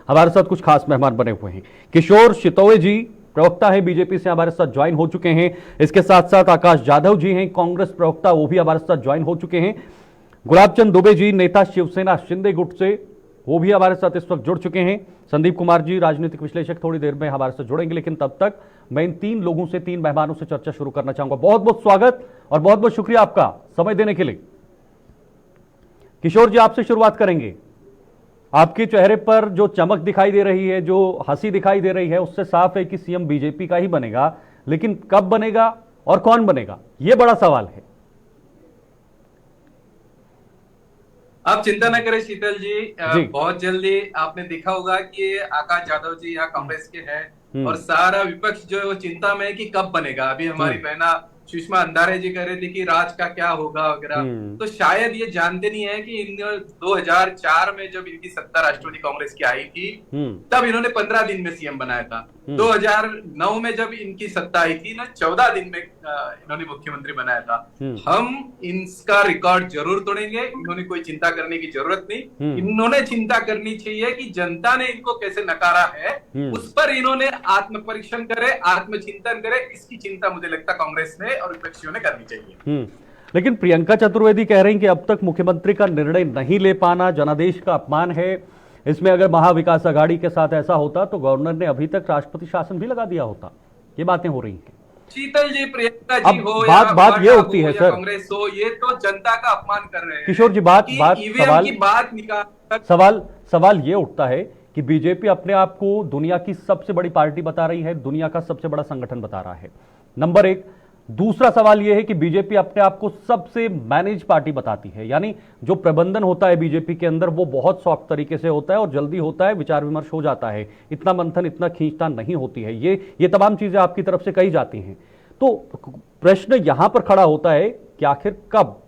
हमारे साथ कुछ खास मेहमान बने हुए हैं। किशोर शितोवे जी प्रवक्ता है बीजेपी से, हमारे साथ ज्वाइन हो चुके हैं। इसके साथ साथ आकाश जाधव जी हैं कांग्रेस प्रवक्ता, वो भी हमारे साथ ज्वाइन हो चुके हैं। गुलाबचंद दुबे जी नेता शिवसेना शिंदे गुट से, वो भी हमारे साथ इस वक्त जुड़ चुके हैं। संदीप कुमार जी राजनीतिक विश्लेषक थोड़ी देर में हमारे साथ जुड़ेंगे, लेकिन तब तक मैं इन तीन लोगों से, तीन मेहमानों से चर्चा शुरू करना चाहूंगा। बहुत बहुत स्वागत और बहुत बहुत शुक्रिया आपका समय देने के लिए। किशोर जी आपसे शुरुआत करेंगे। आपके चेहरे पर जो चमक दिखाई दे रही है, जो हंसी दिखाई दे रही है, उससे साफ है कि सीएम बीजेपी का ही बनेगा, लेकिन कब बनेगा और कौन बनेगा, यह बड़ा सवाल है। आप चिंता न करें शीतल जी, बहुत जल्दी आपने देखा होगा कि आकाश जाधव जी यहाँ कांग्रेस के हैं और सारा विपक्ष जो है वो चिंता में है कि कब बनेगा। अभी हमारी बहना सुषमा अंधारे जी कह रहे थे कि राज का क्या होगा वगैरह, तो शायद ये जानते नहीं है कि इन 2004 में जब इनकी सत्ता राष्ट्रवादी कांग्रेस की आई थी तब इन्होंने 15 दिन में सीएम बनाया था। 2009 में जब इनकी सत्ता आई थी ना, 14 दिन में इन्होंने मुख्यमंत्री बनाया था। हम इनका रिकॉर्ड जरूर तोड़ेंगे, इन्होंने कोई चिंता करने की जरूरत नहीं। इन्होंने चिंता करनी चाहिए कि जनता ने इनको कैसे नकारा है, उस पर इन्होंने आत्म परीक्षण करे, आत्मचिंतन करे। इसकी चिंता मुझे लगता कांग्रेस ने और विपक्षियों ने करनी चाहिए। लेकिन प्रियंका चतुर्वेदी कह रही हैं कि अब तक मुख्यमंत्री का निर्णय नहीं ले पाना जनादेश का अपमान है। इसमें अगर महाविकास आघाड़ी के साथ ऐसा होता तो गवर्नर ने अभी तक राष्ट्रपति शासन भी लगा दिया होता। ये बातें हो रही हैं। शीतल जी, प्रियंका जी हो बात ये उठती है सर, कांग्रेस हो, ये तो जनता का अपमान कर रहे हैं। किशोर जी सवाल ये उठता है कि बीजेपी अपने आप को दुनिया की सबसे बड़ी पार्टी बता रही है, दुनिया का सबसे बड़ा संगठन बता रहा है, नंबर एक। दूसरा सवाल यह है कि बीजेपी अपने आप को सबसे मैनेज पार्टी बताती है, यानी जो प्रबंधन होता है बीजेपी के अंदर वो बहुत सॉफ्ट तरीके से होता है और जल्दी होता है, विचार विमर्श हो जाता है, इतना मंथन इतना खींचतान नहीं होती है। ये तमाम चीजें आपकी तरफ से कही जाती हैं। तो प्रश्न यहां पर खड़ा होता है कि आखिर कब।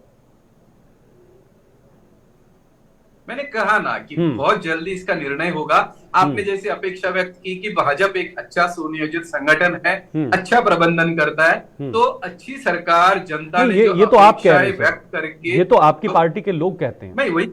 मैंने कहा ना कि बहुत जल्दी इसका निर्णय होगा। आपने जैसे अपेक्षा व्यक्त की कि भाजपा एक अच्छा सुनियोजित संगठन है, अच्छा प्रबंधन करता है, तो अच्छी सरकार जनता ने ये तो आप कह रहे हैं व्यक्त करके, ये तो आपकी पार्टी के लोग कहते हैं। मैं वही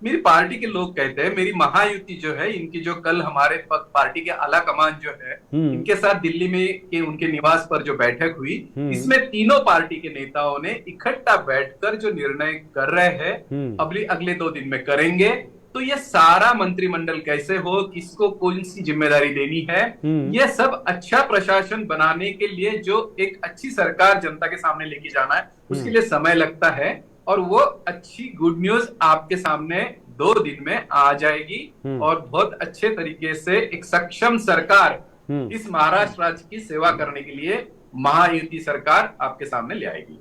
मेरी पार्टी के लोग कहते हैं। मेरी महायुति जो है, इनकी जो कल हमारे पार्टी के आला कमान जो है इनके साथ दिल्ली में उनके निवास पर जो बैठक हुई, इसमें तीनों पार्टी के नेताओं ने इकट्ठा बैठकर जो निर्णय कर रहे हैं अगले 2 दिन में करेंगे। तो ये सारा मंत्रिमंडल कैसे हो, किसको कौन सी जिम्मेदारी देनी है, ये सब अच्छा प्रशासन बनाने के लिए जो एक अच्छी सरकार जनता के सामने लेके जाना है, उसके लिए समय लगता है। और वो अच्छी गुड न्यूज आपके सामने 2 दिन में आ जाएगी और बहुत अच्छे तरीके से एक सक्षम सरकार इस महाराष्ट्र राज्य की सेवा करने के लिए महायुति सरकार आपके सामने ले आएगी।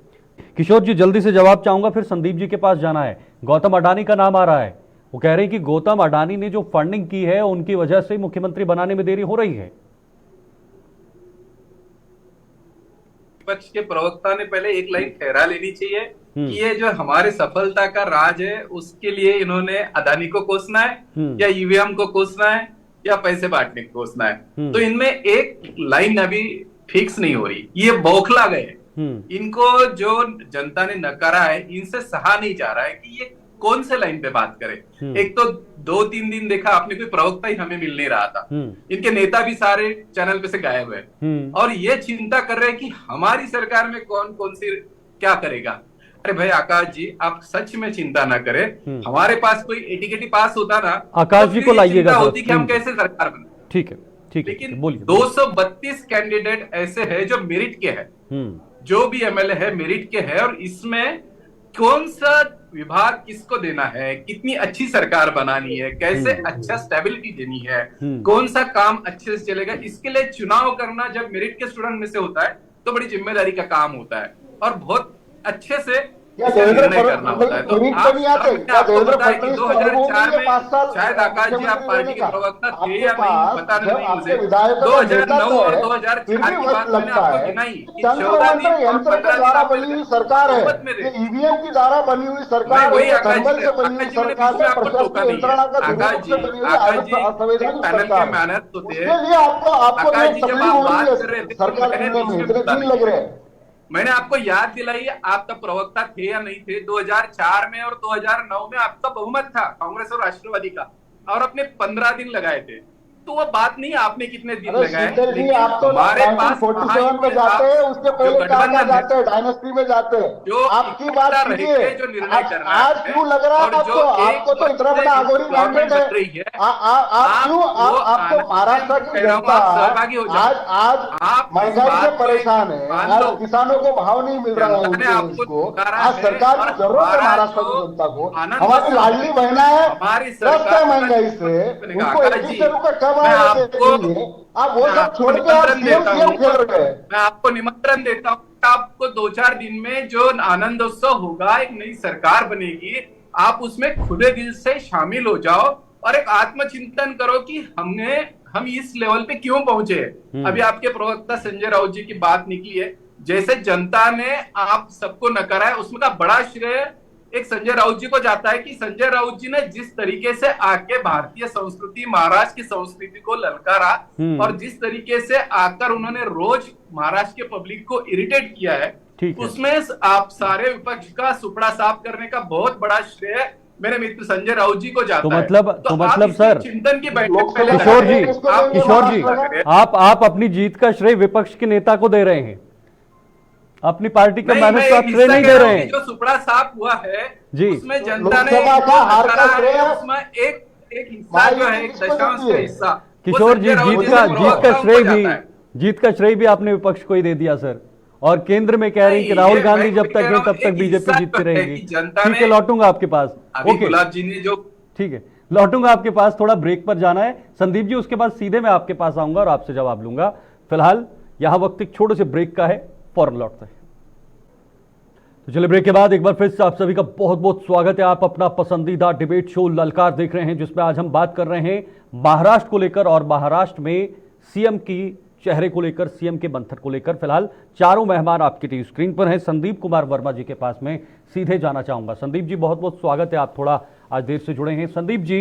किशोर जी जल्दी से जवाब चाहूंगा, फिर संदीप जी के पास जाना है। गौतम अडानी का नाम आ रहा है, वो कह रहे हैं कि गौतम अडानी ने जो फंडिंग की है उनकी वजह से मुख्यमंत्री बनाने में देरी हो रही है। विपक्ष के प्रवक्ता ने पहले एक लाइन ठहरा लेनी चाहिए कि ये जो हमारे सफलता का राज है उसके लिए इन्होंने अदानी को कोसना है या ईवीएम को कोसना है या पैसे बांटने को कोसना है। तो इनमें एक लाइन अभी फिक्स नहीं हो रही, ये बौखला गए। इनको जो जनता ने नकारा है, इनसे सहा नहीं जा रहा है कि ये कौन से लाइन पे बात करे। एक तो 2-3 दिन देखा आपने, कोई प्रवक्ता ही हमें मिल नहीं रहा था, इनके नेता भी सारे चैनल पे से गायब हुए और ये चिंता कर रहे हैं कि हमारी सरकार में कौन कौन सी क्या करेगा। अरे भाई आकाश जी, आप सच में चिंता ना करें। हमारे पास कोई एटीकेटी पास होता ना, आकाश जी को लाइएगा, होती कि हम कैसे सरकार बने। ठीक है, लेकिन 232 कैंडिडेट ऐसे है जो मेरिट के हैं, जो भी एमएलए है मेरिट के है, और इसमें कौन सा विभाग किसको देना है, कितनी अच्छी सरकार बनानी है, कैसे अच्छा स्टेबिलिटी देनी है, कौन सा काम अच्छे से चलेगा, इसके लिए चुनाव करना जब मेरिट के स्टूडेंट में से होता है तो बड़ी जिम्मेदारी का काम होता है और बहुत अच्छे से निर्णय करना होता है। तो आपको पता है कि 2004 में शायद आकाश जी आप पार्टी के प्रवक्ता थे या नहीं पता नहीं मुझे, 2009 और 2004 की बात मैंने आपको गिनाई कि 14 दिन और 15 दिन बनी हुई सरकार है, ईवीएम की द्वारा बनी हुई सरकार, वही आकाश जी ने बीच में आपको टोका नहीं है। आकाश जी पैनल के मैनर तो थे। आकाश जी जब आप बात कर रहे थे मैंने आपको याद दिलाई, आप तब प्रवक्ता थे या नहीं थे। 2004 में और 2009 में आपका बहुमत था कांग्रेस और राष्ट्रवादी का, और अपने 15 दिन लगाए थे, तो वो बात नहीं आपने कितने दिन अरे लगाए, शीतल जी, लेकिन आप तो हमारे पास 1947 में आप जाते हैं, उसके जो पहले कहाँ गठबंधन है, जाते हैं, डायनेस्टी में जाते हैं। जो आपकी बात इकट्ठा रह कीजिए। के जो निर्णय आज करना आज है, क्यों लग रहा है और आपको? जो आपको एक तो इतना वर्ष से बड़ा जिसकी अघोरी गवर्नमेंट मैंडेट है। बन रही है, आप क्यों वो आपको आनंद महाराष्ट्र से की कह रहा हूं, जनता आप सहभागी हो जाओ। आज आज आप इस महंगाई से बात को एक परेशान है, मान आज लो, किसानों को भाव नहीं मिल रहा है जनता ने उनके आपको इसको। नकारा आज है, सरकार और की जरूरत है हमारा महाराष्ट्र की जो जनता को। आनंद हमारी उत्सव लाडली बहना है, हमारी त्रस्त है सरकार का महंगाई जो से, बनेगा। उनको आकाश 21 जी, रुपए कब मैं आएगा आपको देंगे? आप वो मैं सब आपको छोड़ के आप निमंत्रण सीएम देता सीएम हूँ, खेल रहे हैं। मैं आपको निमंत्रण देता हूँ, आपको 2-4 दिन में जो आनंदोत्सव होगा, एक नई सरकार बनेगी, आप उसमें खुले दिल से शामिल हो जाओ और एक आत्मचिंतन करो कि हम इस लेवल पे क्यों पहुंचे। अभी आपके प्रवक्ता संजय राउत जी की बात निकली है, जैसे जनता ने आप सबको नकारा है, उसमें का बड़ा श्रेय एक संजय राउत जी को जाता है कि संजय राउत जी ने जिस तरीके से आके भारतीय संस्कृति, महाराष्ट्र की संस्कृति को ललकारा, और जिस तरीके से आकर उन्होंने रोज महाराष्ट्र के पब्लिक को इरिटेट किया है, उसमें आप सारे विपक्ष का सुपड़ा साफ करने का बहुत बड़ा श्रेय मेरे मित्र संजय राउत जी को जाता है। तो मतलब सर, चिंतन की बैठक पहले किशोर जी, आप अपनी जीत का श्रेय विपक्ष के नेता को दे रहे हैं, अपनी पार्टी के मेहनत को आप श्रेय नहीं दे रहे हैं। जो सुपड़ा साफ हुआ है जी, उसमें जनता ने उसमें एक हिस्सा जो है, एक दशांश का हिस्सा, किशोर जी, जीत का श्रेय भी आपने विपक्ष को ही दे दिया सर। और केंद्र में कह रहे हैं कि राहुल गांधी जब तक है तब तक बीजेपी जीतती रहेगी। ठीक है, लौटूंगा आपके पास। ओके, गुलाब जी ने जो, ठीक है, लौटूंगा आपके पास, थोड़ा ब्रेक पर जाना है संदीप जी, उसके बाद सीधे मैं आपके पास आऊंगा और आपसे जवाब लूंगा। फिलहाल यहां वक्त एक छोटे से ब्रेक का है, फौरन लौटते हैं। तो चलिए, ब्रेक के बाद एक बार फिर से आप सभी का बहुत बहुत स्वागत है। आप अपना पसंदीदा डिबेट शो ललकार देख रहे हैं, जिसमें आज हम बात कर रहे हैं महाराष्ट्र को लेकर और महाराष्ट्र में सीएम की चेहरे को लेकर, सीएम के मंथन को लेकर। फिलहाल चारों मेहमान आपकी टीवी स्क्रीन पर हैं। संदीप कुमार वर्मा जी के पास में सीधे जाना चाहूंगा। संदीप जी, बहुत बहुत स्वागत है, आप थोड़ा आज देर से जुड़े हैं। संदीप जी,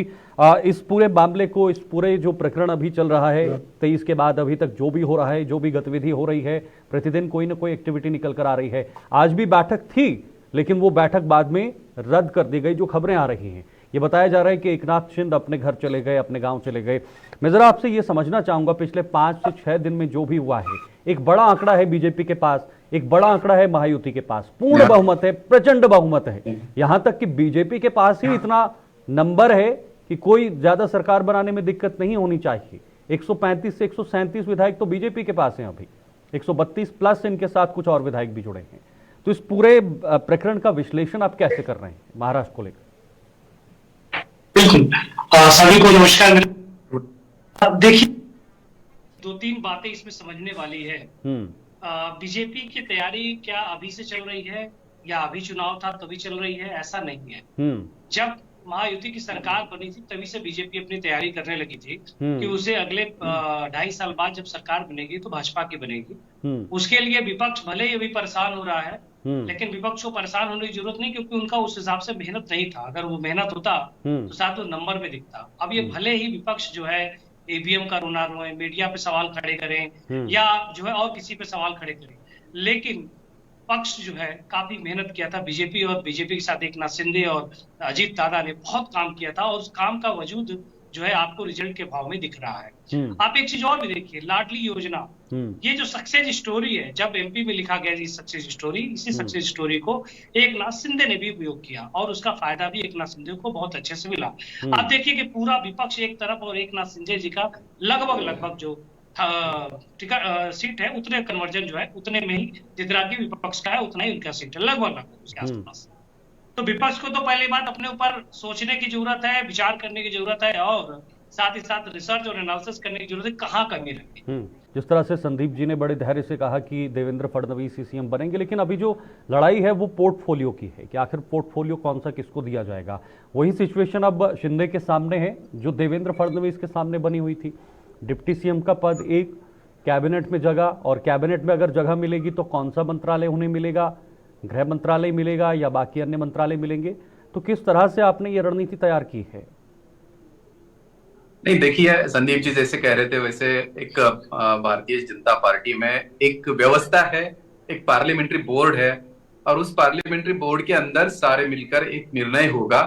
इस पूरे मामले को, इस पूरे जो प्रकरण अभी चल रहा है 23 के बाद अभी तक जो भी हो रहा है, जो भी गतिविधि हो रही है, प्रतिदिन कोई ना कोई एक्टिविटी निकल कर आ रही है। आज भी बैठक थी, लेकिन वो बैठक बाद में रद्द कर दी गई, जो खबरें आ रही हैं। ये बताया जा रहा है कि एकनाथ शिंदे अपने घर चले गए, अपने गांव चले गए। मैं जरा आपसे ये समझना चाहूंगा, पिछले 5 से 6 दिन में जो भी हुआ है, एक बड़ा आंकड़ा है बीजेपी के पास, एक बड़ा आंकड़ा है महायुति के पास, पूर्ण बहुमत है, प्रचंड बहुमत है। यहां तक कि बीजेपी के पास ही इतना नंबर है कि कोई ज्यादा सरकार बनाने में दिक्कत नहीं होनी चाहिए। 135 से 137 विधायक तो बीजेपी के पास हैं अभी, 132 प्लस इनके साथ कुछ और विधायक भी जुड़े हैं। तो इस पूरे प्रकरण का विश्लेषण आप कैसे कर रहे हैं महाराष्ट्र को लेकर? बिल्कुल, सभी को नमस्कार। देखिए, 2-3 बातें इसमें समझने वाली है। बीजेपी की तैयारी क्या अभी से चल रही है या अभी चुनाव था तभी चल रही है, ऐसा नहीं है। जब महायुति की सरकार बनी थी तभी से बीजेपी अपनी तैयारी करने लगी थी कि उसे अगले 2.5 साल बाद जब सरकार बनेगी तो भाजपा की बनेगी। उसके लिए विपक्ष भले ही अभी परेशान हो रहा है, लेकिन विपक्ष को परेशान होने की जरूरत नहीं, क्योंकि उनका उस हिसाब से मेहनत नहीं था। अगर वो मेहनत होता तो साथ वो नंबर में दिखता। अब ये भले ही विपक्ष जो है ईवीएम का रोना रोए, मीडिया पे सवाल खड़े करें या जो है और किसी पे सवाल खड़े करें, लेकिन पक्ष जो है काफी मेहनत किया था बीजेपी, और बीजेपी के साथ एकनाथ शिंदे और अजीत दादा ने बहुत काम किया था, और उस काम का वजूद जो है आपको रिजल्ट के भाव में दिख रहा है। आप एक चीज और भी देखिए, लाडली योजना, ये जो सक्सेस स्टोरी है, जब एमपी में लिखा गया सक्सेस स्टोरी, इसी सक्सेस स्टोरी को एकनाथ शिंदे ने भी उपयोग किया और उसका फायदा भी एकनाथ शिंदे को बहुत अच्छे से मिला। आप देखिए कि पूरा विपक्ष एक तरफ और एकनाथ शिंदे जी का लगभग जो सीट है उतने कन्वर्जन जो है उतने में ही, जितना की विपक्ष का है उतना ही उनका सीट है, लगभग उसके आसपास। तो विपक्ष को तो पहली बात अपने ऊपर सोचने की जरूरत है, विचार करने की जरूरत है, और साथ ही साथ रिसर्च और एनालिसिस करने की जरूरत है, कहाँ कमी रही। जिस तरह से संदीप जी ने बड़े धैर्य से कहा कि देवेंद्र फडणवीस ही सीएम बनेंगे, लेकिन अभी जो लड़ाई है वो पोर्टफोलियो की है कि आखिर पोर्टफोलियो कौन सा किसको दिया जाएगा। वही सिचुएशन अब शिंदे के सामने है जो देवेंद्र फडणवीस के सामने बनी हुई थी। डिप्टी सीएम का पद, एक कैबिनेट में जगह, और कैबिनेट में अगर जगह मिलेगी तो कौन सा मंत्रालय उन्हें मिलेगा, गृह मंत्रालय मिलेगा या बाकी अन्य मंत्रालय मिलेंगे। तो किस तरह से आपने ये रणनीति तैयार की है? नहीं, देखिए संदीप जी जैसे कह रहे थे वैसे एक भारतीय जनता पार्टी में एक व्यवस्था है, एक पार्लियामेंट्री बोर्ड है, और उस पार्लियामेंट्री बोर्ड के अंदर सारे मिलकर एक निर्णय होगा।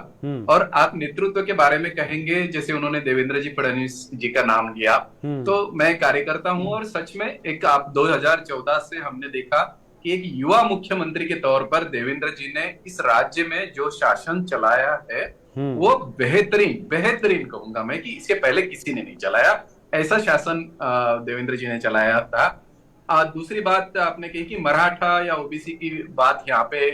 और आप नेतृत्व के बारे में कहेंगे, जैसे उन्होंने देवेंद्र जी फडणवीस जी का नाम लिया, तो मैं कार्यकर्ता हूं और सच में एक आप 2014 से हमने देखा कि एक युवा मुख्यमंत्री के तौर पर देवेंद्र जी ने इस राज्य में जो शासन चलाया है वो बेहतरीन कहूंगा मैं, कि इसके पहले किसी ने नहीं चलाया, ऐसा शासन देवेंद्र जी ने चलाया था। दूसरी बात आपने कही कि मराठा या ओबीसी की बात यहाँ पे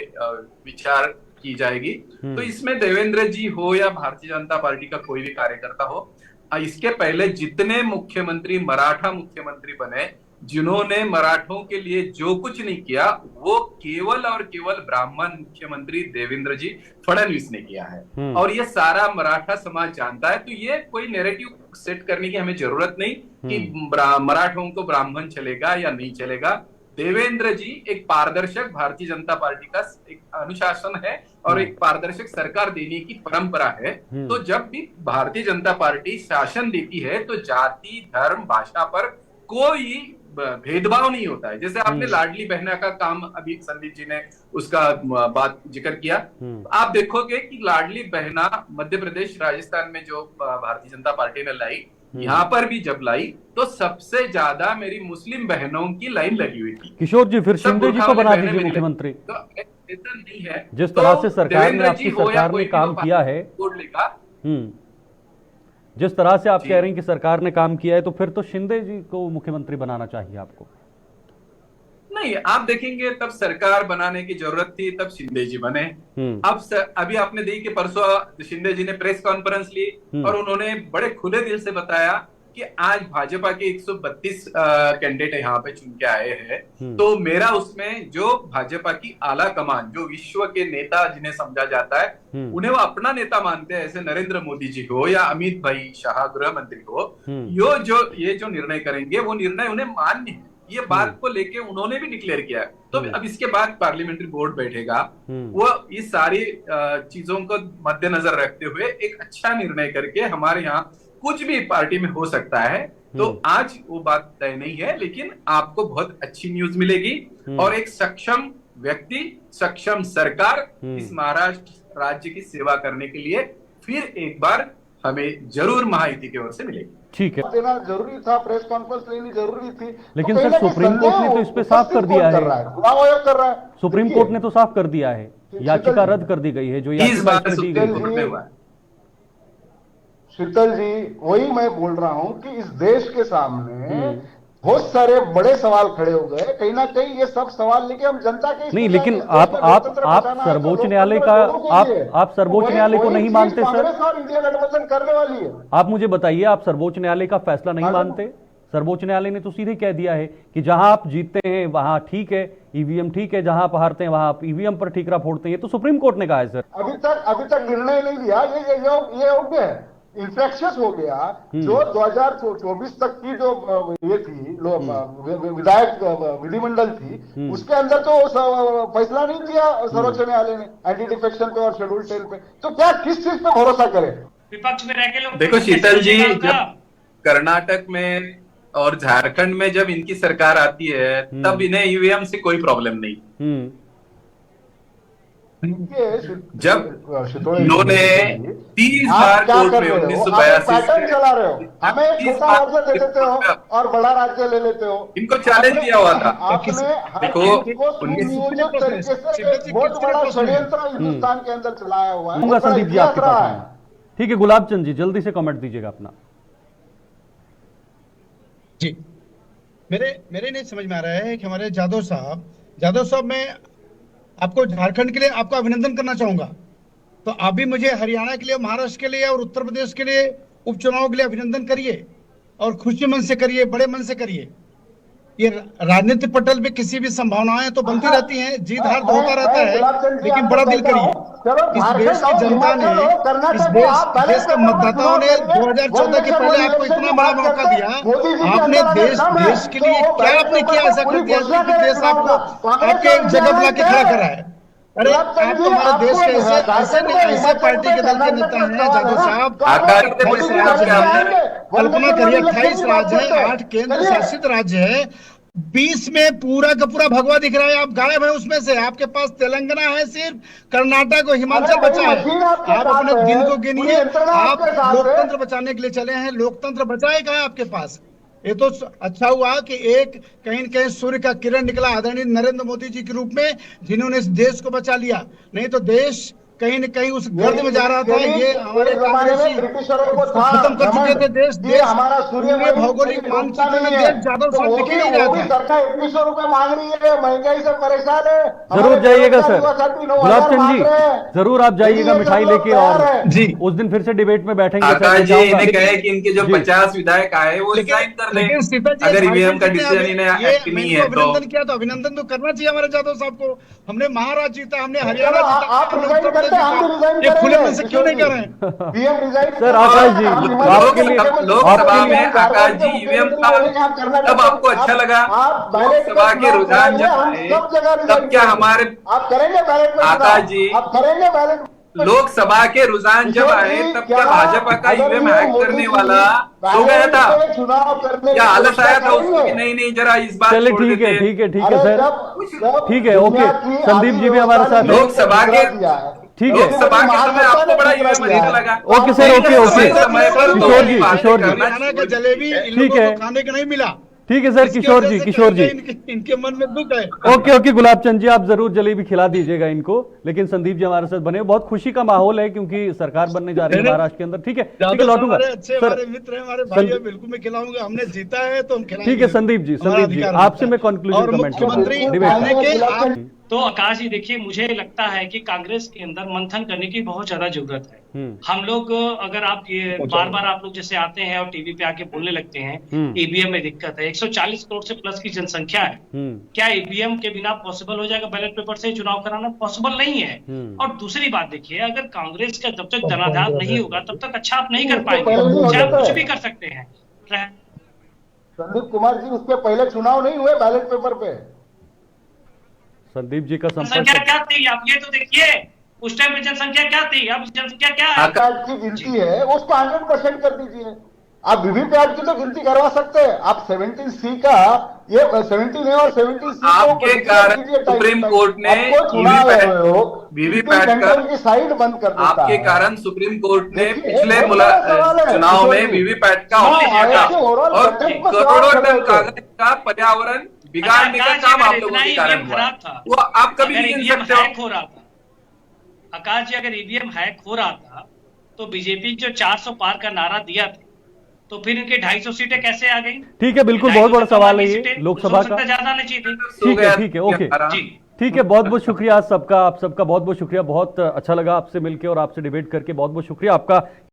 विचार की जाएगी, तो इसमें देवेंद्र जी हो या भारतीय जनता पार्टी का कोई भी कार्यकर्ता हो, इसके पहले जितने मुख्यमंत्री मराठा मुख्यमंत्री बने, जिन्होंने मराठों के लिए जो कुछ नहीं किया, वो केवल और केवल ब्राह्मण मुख्यमंत्री देवेंद्र जी फडणवीस ने किया है। और ये सारा मराठा समाज जानता है। तो ये कोई नैरेटिव सेट करने की हमें जरूरत नहीं कि मराठों को ब्राह्मण चलेगा या नहीं चलेगा। देवेंद्र जी एक पारदर्शक भारतीय जनता पार्टी का एक अनुशासन है और एक पारदर्शक सरकार देने की परंपरा है। तो जब भी भारतीय जनता पार्टी शासन देती है तो जाति, धर्म, भाषा पर कोई भेदभाव नहीं होता है। जैसे आपने लाडली बहना का काम अभी संदीप जी ने उसका बात जिक्र किया, आप देखोगे कि लाडली बहना मध्य प्रदेश, राजस्थान में जो भारतीय जनता पार्टी ने लाई, यहाँ पर भी जब लाई तो सबसे ज्यादा मेरी मुस्लिम बहनों की लाइन लगी हुई थी। किशोर जी, फिर शिंदे जी को बना दीजिए मुख्यमंत्री। तो ऐसा नहीं है, जिस तरह से सरकार ने, आपकी सरकार ने काम किया है, जिस तरह से आप कह रहे हैं कि सरकार ने काम किया है, तो फिर तो शिंदे जी को मुख्यमंत्री बनाना चाहिए आपको। नहीं, आप देखेंगे तब सरकार बनाने की जरूरत थी, तब शिंदे जी बने। अभी आपने देखी कि परसों शिंदे जी ने प्रेस कॉन्फ्रेंस ली और उन्होंने बड़े खुले दिल से बताया कि आज भाजपा के 132 कैंडिडेट यहाँ पे चुन के आए हैं, तो मेरा उसमें जो भाजपा की आला कमान, जो विश्व के नेता जिन्हें समझा जाता है, उन्हें वो अपना नेता मानते हैं, ऐसे नरेंद्र मोदी जी हो या अमित भाई शाह गृह मंत्री हो, ये जो निर्णय करेंगे वो निर्णय उन्हें मान्य है। ये बात को लेके उन्होंने भी डिक्लेयर किया है। तो अब इसके बाद पार्लियामेंट्री बोर्ड बैठेगा, वो इस सारी चीजों को मद्देनजर रखते हुए एक अच्छा निर्णय करके, हमारे यहाँ कुछ भी पार्टी में हो सकता है, तो आज वो बात तय नहीं है, लेकिन आपको बहुत अच्छी न्यूज मिलेगी और एक सक्षम व्यक्ति, सक्षम सरकार इस महाराष्ट्र राज्य की सेवा करने के लिए फिर एक बार हमें जरूर महायुति की ओर से मिलेगी। ठीक है, देना जरूरी था, प्रेस कॉन्फ्रेंस लेनी जरूरी थी, लेकिन सर सुप्रीम कोर्ट ने तो इस पे साफ कर दिया है, कर रहा है। सुप्रीम कोर्ट ने तो साफ कर दिया है, याचिका रद्द कर दी गई है, जो याचिका दी गई है। शीतल जी, वही मैं बोल रहा हूं कि इस देश के सामने बहुत सारे बड़े सवाल खड़े हो गए, कहीं ना कहीं ये सब सवाल लेके हम जनता के नहीं, लेकिन आप सर्वोच्च न्यायालय का आप सर्वोच्च न्यायालय को नहीं मानते सर? इंडिया गठबंधन करने वाली है। आप मुझे बताइए, आप सर्वोच्च न्यायालय का फैसला नहीं मानते? सर्वोच्च न्यायालय ने तो सीधे कह दिया है कि जहां आप जीतते हैं वहां ठीक है, ईवीएम ठीक है, जहां आप हारते हैं वहां आप ईवीएम पर ठीकरा फोड़ते हैं। ये तो सुप्रीम कोर्ट ने कहा है सर। अभी तक निर्णय नहीं लिया, ये योग्य है, इन्फ्रेक्शियस हो गया। जो 2024 तक की जो ये थी विधायक विधिमंडल थी, उसके अंदर तो फैसला नहीं किया सर्वोच्च न्यायालय ने एंटी डिफेक्शन पे और शेड्यूल 10 पे, तो क्या किस चीज पे भरोसा करें? विपक्ष में रह के लोग देखो शीतल जी, जब कर्नाटक में और झारखंड में जब इनकी सरकार आती है तब इन्हें ईवीएम से कोई प्रॉब्लम नहीं। जब इन्होंने 30 बार कोर्ट में 1982 चला रहे हो, हमें एक छोटा राज्य दे देते हो और बड़ा राज्य ले लेते हो। इनको चैलेंज दिया हुआ था। आपने देखो, सुनियोजित तरीके से बहुत बड़ा षड्यंत्र हिंदुस्तान के अंदर चलाया हुआ है। संदीप जी आपके पास है, ठीक है। गुलाब चंद जी, जल्दी से कमेंट दीजिएगा अपना। जी, मेरे नहीं समझ में आ रहा है कि हमारे जादव साहब, मैं आपको झारखंड के लिए आपका अभिनंदन करना चाहूंगा। तो आप भी मुझे हरियाणा के लिए, महाराष्ट्र के लिए और उत्तर प्रदेश के लिए उपचुनाव के लिए अभिनंदन करिए और खुशी मन से करिए, बड़े मन से करिए। ये राजनीतिक पटल पे किसी भी संभावनाएं तो बनती रहती हैं, जीत हार तो होता रहता है, लेकिन बड़ा दिल करिए। इस देश की जनता ने, इस देश के मतदाताओं ने 2014 के पहले आपको इतना बड़ा मौका दिया, आपने देश के लिए क्या आपने किया ऐसा कर दिया कि देश आपको आपके एक जगह बुला के खड़ा करा है? अरे आप तो हमारे देश के ऐसे पार्टी के दल के नेता हैं जादव साहब। कल्पना करिए, 28 राज्य है, 8 केंद्र शासित राज्य है, 20 में पूरा का पूरा भगवा दिख रहा है, आप गायब है उसमें से। आपके पास तेलंगाना है सिर्फ, कर्नाटक और हिमाचल अरे बचा भाई, मशीन है। आपके आप साथ अपने है, दिन को पूरी गिनिए। यंत्रणा आप आपके साथ है। लोकतंत्र बचाने के लिए चले हैं, लोकतंत्र बचाए का है आपके पास। ये तो अच्छा हुआ कि एक कहीं न कहीं सूर्य का किरण निकला आदरणीय नरेंद्र मोदी जी के रूप में, जिन्होंने इस देश को बचा लिया। नहीं तो देश कहीं न कहीं उस गर्द में जा रहा था। ये हमारे एक जमाने में कांग्रेसी ब्रिटिशरों को था खत्म कर चुके थे देश। कि देश हमारा सूर्य पूरे भौगोलिक मानचित्र में देश जादव तो साहब दिख ही नहीं रहा वो भी था। सरकार 2100 रुपए मांग रही है, महंगाई से परेशान है। जरूर हमारे जाइएगा बेरोजगार सर। युवा साथी 9,000 गुलाब चंद मांग जी, रहे हैं। जरूर आप जाइएगा ये मिठाई सब लोग लेके, और तैयार हैं। जी उस दिन फिर से डिबेट में बैठेंगे सर, मैं आकाश जी जाऊंगा। इन्हें कहे कि इनके जो जी। 50 विधायक आए वो लेकिन रिजाइन कर दें। लेकिन सीता जी, अगर ईवीएम का झारखंड जीतने डिसीजन इन्हें ये एक्ट मैं नहीं इनको है तो अभिनंदन किया, तो अभिनंदन तो करना चाहिए हमारे जादव साहब को। हमने महाराष्ट्र जीता, हमने हरियाणा चलो, जीता, आप हमने रिजाइन उत्तर प्रदेश करते हैं, हम भी जीता। रिजाइन ये खुले करेंगे, मन से क्यों नहीं कर रहे हैं? पीएम रिजाइन सर, आकाश जी, आपके लिए- लोकसभा आपके लिए- में आकाश जी ईवीएम था, तब आपको अच्छा लगा। लोकसभा के रुझान जब आए तब क्या हमारे आप करेंगे बैलेट में आकाश जी, आप करेंगे बैलेट लोकसभा के रुझान जब आए तब क्या भाजपा का ईवीएम हैक करने वाला सो गया था? चुनाव करने क्या आलस आया था उसको कि नहीं नहीं जरा इस बार चलिए छोड़ ठीक है, देते? ठीक है, ठीक है सर, ठीक है, ओके। संदीप जी भी हमारे साथ हैं। लोकसभा के ठीक है। लोकसभा के समय आपको बड़ा ईवीएम अच्छा लगा। Okay sir, okay, okay. समय पर किशोर जी, बातें किशोर जी। करना हरियाणा का जलेबी इन ठीक लोगों है। को खाने को नहीं मिला। ठीक है सर, इसकी किशोर वजह जी, से किशोर जी। कहीं न कहीं इनके मन में दुख है। ओके, ओके गुलाब चंद जी, आप जरूर जलेबी खिला दीजिएगा इनको। लेकिन संदीप जी हमारे साथ बने, बहुत खुशी का माहौल है क्योंकि सरकार बनने जा रही है महाराष्ट्र के अंदर। ठीक है, ठीक है, लौटूंगा हमारे अच्छे सर। हमारे मित्र हैं, हमारे भाई हैं, बिल्कुल मैं खिलाऊंगा। हमने जीता है तो हम खिलाएंगे। ठीक है संदीप जी, हमारा संदीप जी अधिकार आपसे बनता मैं है। कंक्लूजन और कमेंट मुख्यमंत्री डिबेट। बनने के आप तो आकाश जी देखिए, मुझे लगता है कि कांग्रेस के अंदर मंथन करने की बहुत ज्यादा जरूरत है। हम लोग अगर आप ये बार बार आप लोग जैसे आते हैं और टीवी पे आके बोलने लगते हैं ईवीएम में दिक्कत है, 140 करोड़ से प्लस की जनसंख्या है, क्या ईवीएम के बिना पॉसिबल हो जाएगा बैलेट पेपर से चुनाव कराना? पॉसिबल नहीं है। और दूसरी बात देखिए, अगर कांग्रेस का जब तक जनाधार नहीं होगा तब तक अच्छा आप नहीं कर पाएंगे, चाहे आप कुछ भी कर सकते हैं। संदीप कुमार जी, उसके पहले चुनाव नहीं हुए बैलेट पेपर पे। संदीप जी का जनसंख्या संपर्क क्या थी आप ये तो देखिए, उस टाइम पे जनसंख्या क्या थी, अब जनसंख्या क्या है? वीवीपैट की गिनती है उसको 100% कर दीजिए। आप वीवीपैट की तो गिनती करवा सकते हैं। आप 17C का ये 17A और 17C आपके कारण सुप्रीम कोर्ट ने वीवीपैट की साइड बंद कर देता आपके है। कारण सुप्रीम कोर्ट ने देखिए, पिछले एक बड़ा सवाल है, चुनाव में किशोर जी। वीवीपैट का हाँ, ऑप्शन किया ऐसे overall और बजट में करोड़ों सवाल टन खड़े कागज का पर्यावरण बिगाड़ने का आकाश जी, काम अगर आप लोगों इतना के ही कारण ईवीएम हुआ। खराब था, वो आप कभी अगर नहीं गिन ईवीएम सकते हो। हैक हो रहा था, आकाश जी अगर ईवीएम हैक हो रहा था तो बीजेपी जो 400 पार का नारा दिया था, तो फिर इनके 250 सीटें कैसे आ गई? ठीक है, बिल्कुल, बहुत बड़ा सवाल है ये लोकसभा का। ज्यादा नहीं चाहिए थी। ठीक है, ठीक है, ओके जी ठीक है, बहुत बहुत शुक्रिया आप सबका बहुत बहुत शुक्रिया। बहुत अच्छा लगा आपसे मिलकर और आपसे डिबेट करके, बहुत बहुत शुक्रिया आपका।